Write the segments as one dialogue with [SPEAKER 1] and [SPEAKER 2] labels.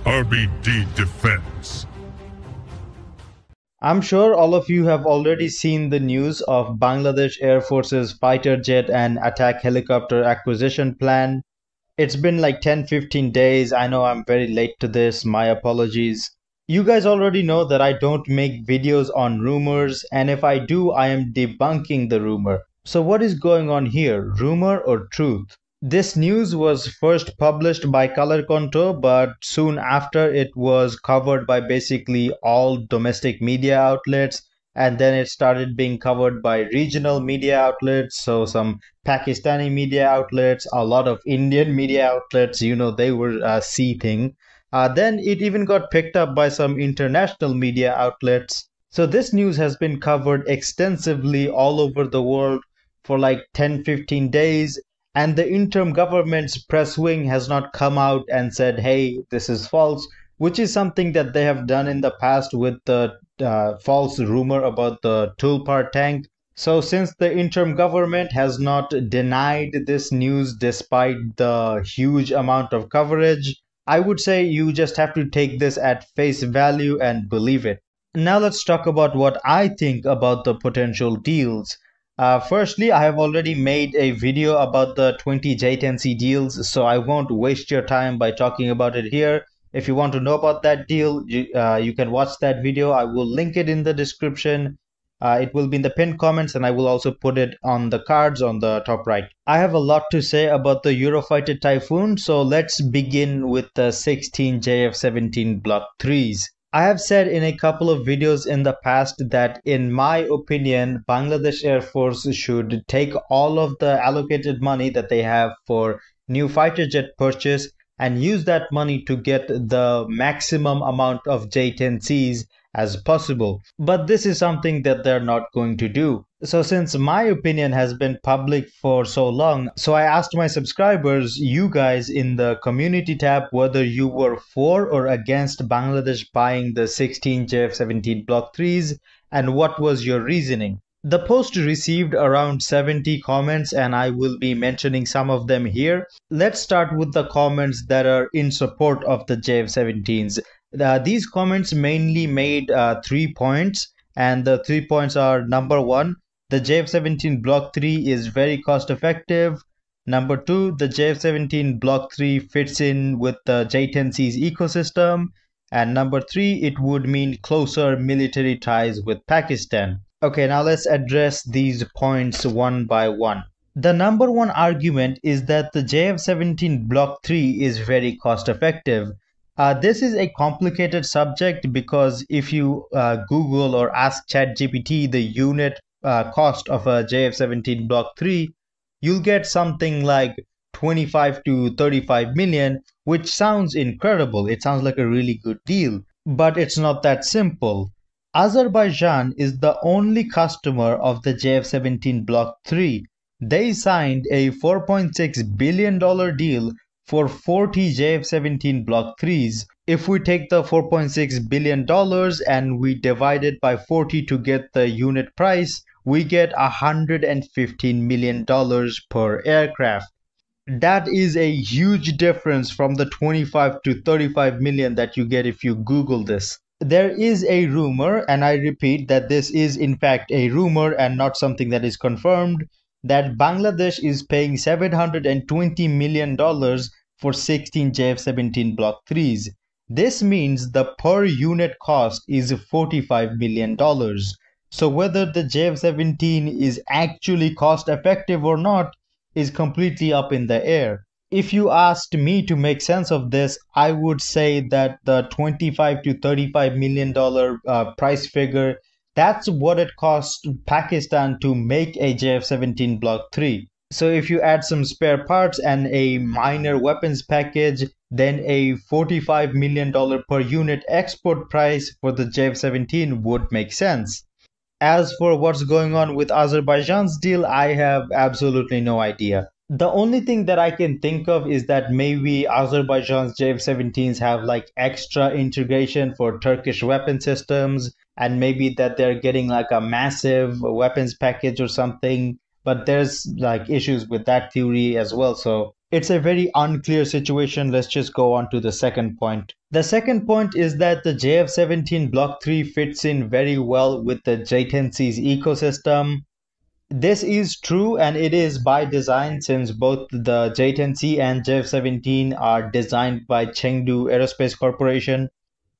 [SPEAKER 1] RBD Defense.
[SPEAKER 2] I'm sure all of you have already seen the news of Bangladesh Air Force's fighter jet and attack helicopter acquisition plan. It's been like 10-15 days. I know I'm very late to this. My apologies. You guys already know that I don't make videos on rumors, and if I do, I am debunking the rumor. So what is going on here? Rumor or truth? This news was first published by Color Conto, but soon after it was covered by basically all domestic media outlets, and then it started being covered by regional media outlets. So some Pakistani media outlets, a lot of Indian media outlets, they were seething. Then it even got picked up by some international media outlets. So this news has been covered extensively all over the world for like 10-15 days. And the interim government's press wing has not come out and said, hey, this is false, which is something that they have done in the past with the false rumor about the Tulpar tank. So since the interim government has not denied this news despite the huge amount of coverage, I would say you just have to take this at face value and believe it. Now let's talk about what I think about the potential deals. Firstly, I have already made a video about the 20 J-10C deals, so I won't waste your time by talking about it here. If you want to know about that deal, you can watch that video. I will link it in the description. It will be in the pinned comments, and I will also put it on the cards on the top right. I have a lot to say about the Eurofighter Typhoon, so let's begin with the 16 JF-17 Block 3s. I have said in a couple of videos in the past that in my opinion, Bangladesh Air Force should take all of the allocated money that they have for new fighter jet purchase and use that money to get the maximum amount of J-10Cs as possible. But this is something that they're not going to do. So since my opinion has been public for so long, so I asked my subscribers, you guys in the community tab, whether you were for or against Bangladesh buying the 16 JF-17 Block 3s and what was your reasoning. The post received around 70 comments and I will be mentioning some of them here. Let's start with the comments that are in support of the JF-17s. These comments mainly made 3 points, and the 3 points are: number 1, the JF-17 Block 3 is very cost effective. Number 2, the JF-17 Block 3 fits in with the J-10C's ecosystem. And number 3, it would mean closer military ties with Pakistan. Okay, now let's address these points one by one. The number one argument is that the JF-17 Block 3 is very cost effective. This is a complicated subject because if you Google or ask ChatGPT the unit cost of a JF-17 Block 3, you'll get something like 25 to 35 million, which sounds incredible. It sounds like a really good deal, but it's not that simple. Azerbaijan is the only customer of the JF-17 Block 3. They signed a $4.6 billion deal for 40 JF-17 Block 3s. If we take the $4.6 billion and we divide it by 40 to get the unit price, we get $115 million per aircraft. That is a huge difference from the 25 to 35 million that you get if you Google this. There is a rumor, and I repeat that this is in fact a rumor and not something that is confirmed, that Bangladesh is paying $720 million for 16 JF-17 Block 3s. This means the per unit cost is $45 million. So whether the JF-17 is actually cost effective or not is completely up in the air. If you asked me to make sense of this, I would say that the 25 to 35 million dollar price figure, that's what it costs Pakistan to make a JF-17 Block 3. So if you add some spare parts and a minor weapons package, then a $45 million per unit export price for the JF-17 would make sense. As for what's going on with Azerbaijan's deal, I have absolutely no idea. The only thing that I can think of is that maybe Azerbaijan's JF-17s have like extra integration for Turkish weapon systems, and maybe that they're getting like a massive weapons package or something. but there's like issues with that theory as well. So it's a very unclear situation. Let's just go on to the second point. The second point is that the JF-17 Block 3 fits in very well with the J-10C's ecosystem. This is true, and it is by design, since both the J-10C and JF-17 are designed by Chengdu Aerospace Corporation.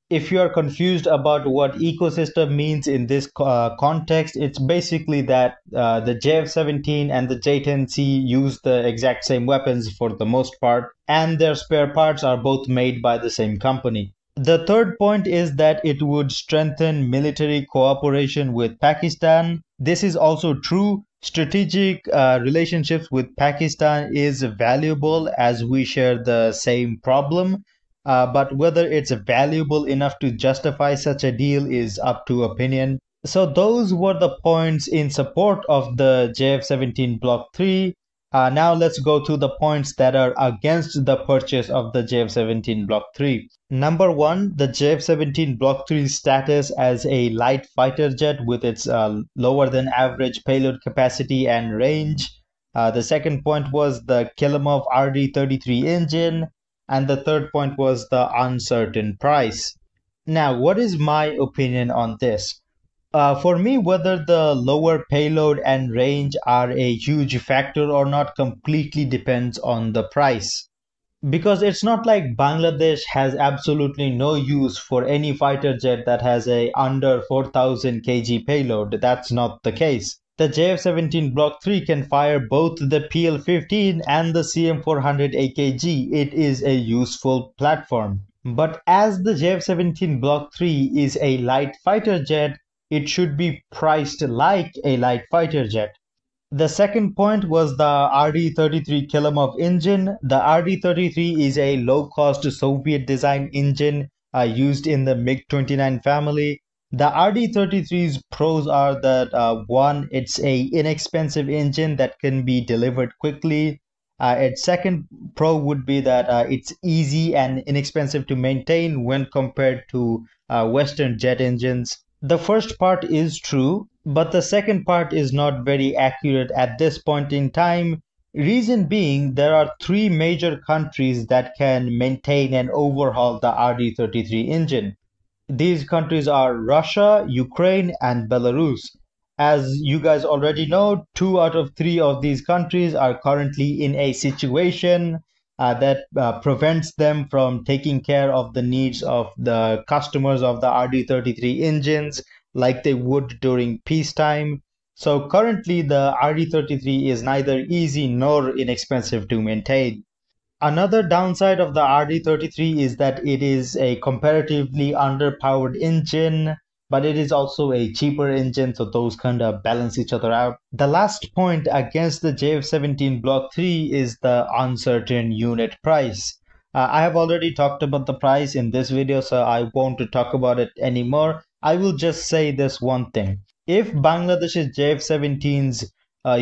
[SPEAKER 2] If you are confused about what ecosystem means in this context, it's basically that the JF-17 and the J-10C use the exact same weapons for the most part, and their spare parts are both made by the same company. The third point is that it would strengthen military cooperation with Pakistan. This is also true. Strategic relationships with Pakistan is valuable as we share the same problem. But whether it's valuable enough to justify such a deal is up to opinion. So those were the points in support of the JF-17 Block 3. Now let's go to the points that are against the purchase of the JF-17 Block 3. Number one, the JF-17 Block 3's status as a light fighter jet with its lower than average payload capacity and range. The second point was the Kilimov RD-33 engine. And the third point was the uncertain price. Now, what is my opinion on this? For me, whether the lower payload and range are a huge factor or not completely depends on the price. Because it's not like Bangladesh has absolutely no use for any fighter jet that has a under 4000 kg payload. That's not the case. The JF-17 Block 3 can fire both the PL-15 and the CM-400 AKG. It is a useful platform. But as the JF-17 Block 3 is a light fighter jet, it should be priced like a light fighter jet. The second point was the RD-33 Kilimov engine. The RD-33 is a low-cost Soviet design engine used in the MiG-29 family. The RD-33's pros are that one, it's a inexpensive engine that can be delivered quickly. Its second pro would be that it's easy and inexpensive to maintain when compared to Western jet engines. The first part is true, but the second part is not very accurate at this point in time. Reason being, there are three major countries that can maintain and overhaul the RD-33 engine. These countries are Russia, Ukraine, and Belarus. As you guys already know, 2 out of 3 of these countries are currently in a situation that prevents them from taking care of the needs of the customers of the RD-33 engines like they would during peacetime. So currently the RD-33 is neither easy nor inexpensive to maintain. Another downside of the RD-33 is that it is a comparatively underpowered engine, but it is also a cheaper engine, so those kind of balance each other out. The last point against the JF-17 Block 3 is the uncertain unit price. I have already talked about the price in this video, so I won't talk about it anymore. I will just say this one thing. If Bangladesh's JF-17's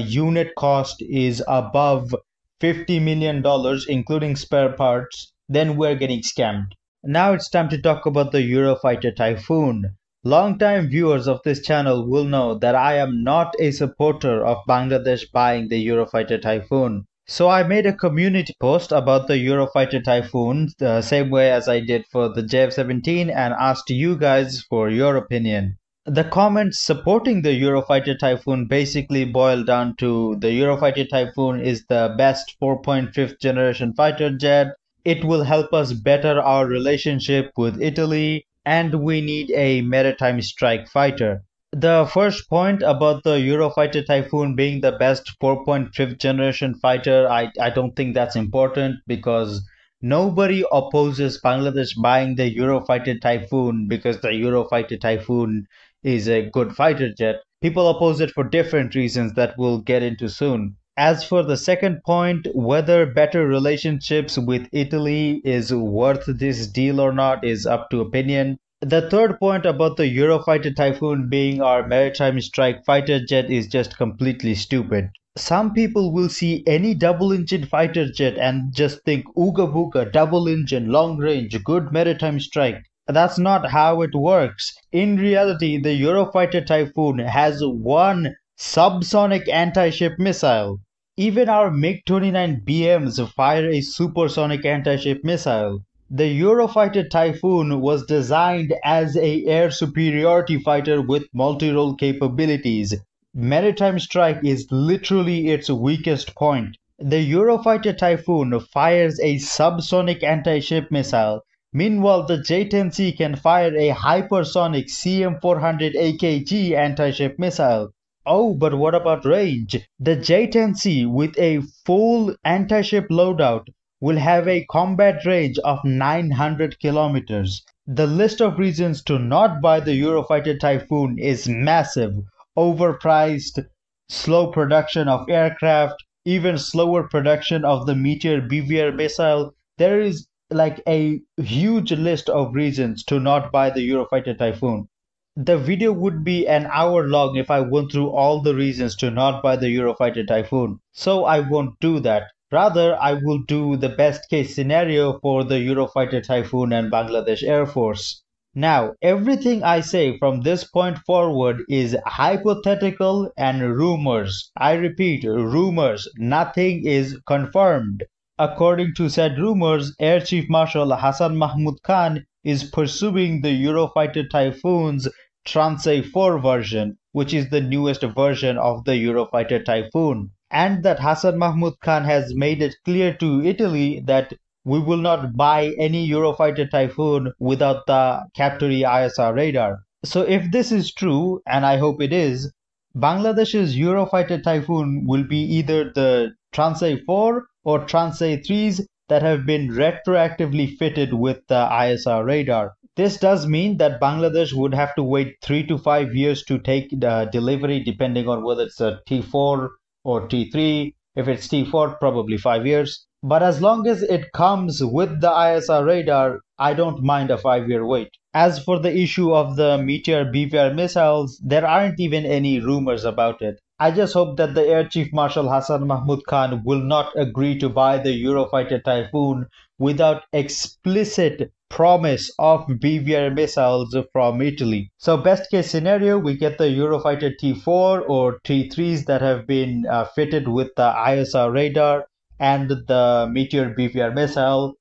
[SPEAKER 2] unit cost is above $50 million, including spare parts, then we're getting scammed. Now it's time to talk about the Eurofighter Typhoon. Long-time viewers of this channel will know that I am not a supporter of Bangladesh buying the Eurofighter Typhoon. So I made a community post about the Eurofighter Typhoon the same way as I did for the JF-17 and asked you guys for your opinion. The comments supporting the Eurofighter Typhoon basically boil down to the Eurofighter Typhoon is the best 4.5th generation fighter jet. It will help us better our relationship with Italy, and we need a maritime strike fighter. The first point about the Eurofighter Typhoon being the best 4.5th generation fighter, I don't think that's important because nobody opposes Bangladesh buying the Eurofighter Typhoon because the Eurofighter Typhoon is a good fighter jet. People oppose it for different reasons that we'll get into soon. As for the second point, whether better relationships with Italy is worth this deal or not is up to opinion. The third point about the Eurofighter Typhoon being our maritime strike fighter jet is just completely stupid. Some people will see any double-engine fighter jet and just think ooga booga, double engine, long range, good maritime strike. That's not how it works. In reality, the Eurofighter Typhoon has one subsonic anti-ship missile. Even our MiG-29 BMs fire a supersonic anti-ship missile. The Eurofighter Typhoon was designed as a air superiority fighter with multi-role capabilities. Maritime strike is literally its weakest point. The Eurofighter Typhoon fires a subsonic anti-ship missile. Meanwhile, the J-10C can fire a hypersonic CM-400 AKG anti-ship missile. Oh, but what about range? The J-10C with a full anti-ship loadout will have a combat range of 900 kilometers. The list of reasons to not buy the Eurofighter Typhoon is massive. Overpriced, slow production of aircraft, even slower production of the Meteor BVR missile. There is like a huge list of reasons to not buy the Eurofighter Typhoon. The video would be an hour long if I went through all the reasons to not buy the Eurofighter Typhoon. So I won't do that. Rather, I will do the best case scenario for the Eurofighter Typhoon and Bangladesh Air Force. Now, everything I say from this point forward is hypothetical and rumors. I repeat, rumors. Nothing is confirmed. According to said rumors, Air Chief Marshal Hassan Mahmud Khan is pursuing the Eurofighter Typhoon's Tranche 4 version, which is the newest version of the Eurofighter Typhoon. And that Hassan Mahmud Khan has made it clear to Italy that we will not buy any Eurofighter Typhoon without the Captori ISR radar. So if this is true, and I hope it is, Bangladesh's Eurofighter Typhoon will be either the Tranche 4 or Tranche 3s that have been retroactively fitted with the ISR radar. This does mean that Bangladesh would have to wait 3 to 5 years to take the delivery, depending on whether it's a T4 or T3. If it's T4, probably 5 years. But as long as it comes with the ISR radar, I don't mind a 5-year wait. As for the issue of the Meteor BVR missiles, there aren't even any rumors about it. I just hope that the Air Chief Marshal Hassan Mahmud Khan will not agree to buy the Eurofighter Typhoon without explicit promise of BVR missiles from Italy. So best case scenario, we get the Eurofighter T4 or T3s that have been fitted with the ISR radar and the Meteor BVR missile.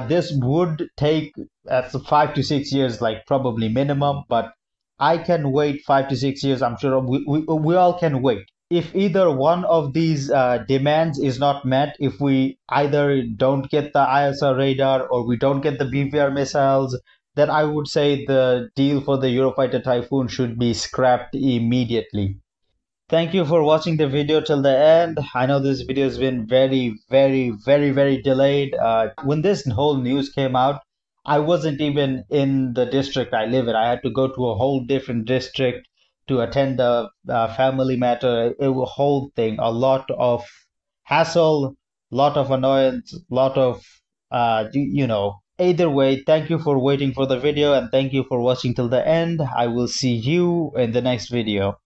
[SPEAKER 2] This would take 5 to 6 years, like probably minimum, but I can wait 5 to 6 years. I'm sure we all can wait. If either one of these demands is not met, if we either don't get the ISR radar or we don't get the BVR missiles, then I would say the deal for the Eurofighter Typhoon should be scrapped immediately. Thank you for watching the video till the end. I know this video has been very delayed. When this whole news came out, I wasn't even in the district I live in. I had to go to a whole different district to attend a family matter. It was a whole thing, a lot of hassle, lot of annoyance, lot of, Either way, thank you for waiting for the video and thank you for watching till the end. I will see you in the next video.